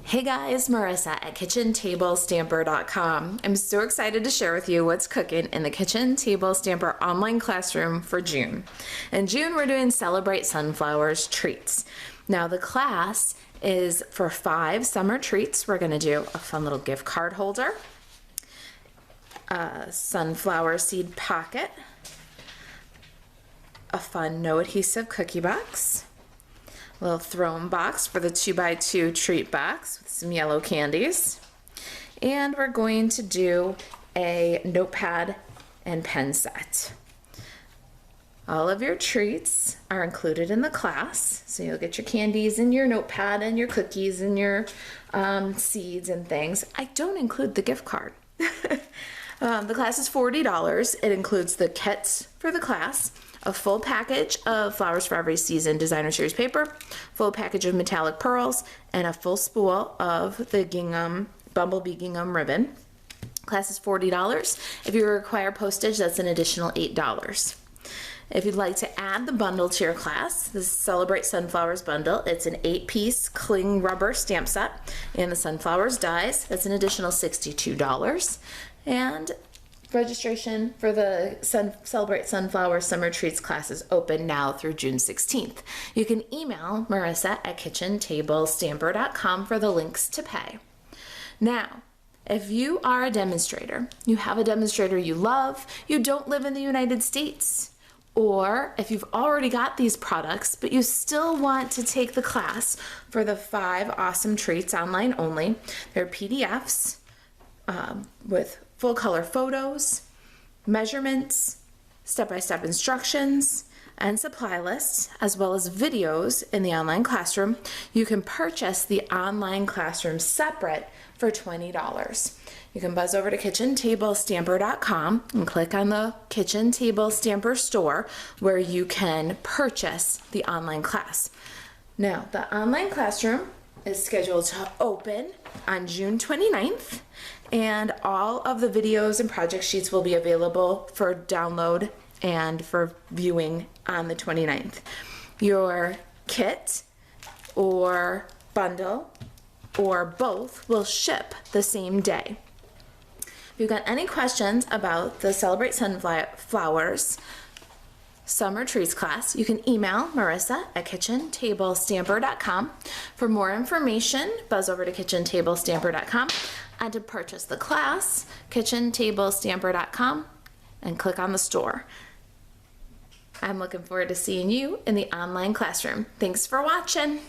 Hey guys, Marissa at KitchenTableStamper.com. I'm so excited to share with you what's cooking in the Kitchen Table Stamper online classroom for June. In June, we're doing Celebrate Sunflowers Treats. Now the class is for 5 summer treats. We're gonna do a fun little gift card holder, a sunflower seed pocket, a fun no adhesive cookie box, a little throne box for the 2x2 treat box with some yellow candies. And we're going to do a notepad and pen set. All of your treats are included in the class. So you'll get your candies and your notepad and your cookies and your seeds and things. I don't include the gift card. The class is $40. It includes the kits for the class, a full package of Flowers for Every Season Designer Series paper, full package of metallic pearls, and a full spool of the gingham, bumblebee gingham ribbon. Class is $40. If you require postage, that's an additional $8. If you'd like to add the bundle to your class, this is Celebrate Sunflowers bundle. It's an 8-piece cling rubber stamp set and the sunflowers dies. That's an additional $62. And registration for the Celebrate Sunflower Summer Treats class is open now through June 16th. You can email Marissa at KitchenTableStamper.com for the links to pay. Now, if you are a demonstrator, you have a demonstrator you love, you don't live in the United States, or if you've already got these products, but you still want to take the class for the 5 awesome treats online only, they're PDFs with full color photos, measurements, step-by-step instructions, and supply lists, as well as videos in the online classroom. You can purchase the online classroom separate for $20. You can buzz over to KitchenTableStamper.com and click on the Kitchen Table Stamper store where you can purchase the online class. Now, the online classroom is scheduled to open on June 29th, and all of the videos and project sheets will be available for download and for viewing on the 29th. Your kit or bundle or both will ship the same day. If you've got any questions about the Celebrate Sunflowers Summer Treats class, you can email Marissa at KitchenTableStamper.com. For more information, buzz over to KitchenTableStamper.com, and to purchase the class, KitchenTableStamper.com, and click on the store. I'm looking forward to seeing you in the online classroom. Thanks for watching.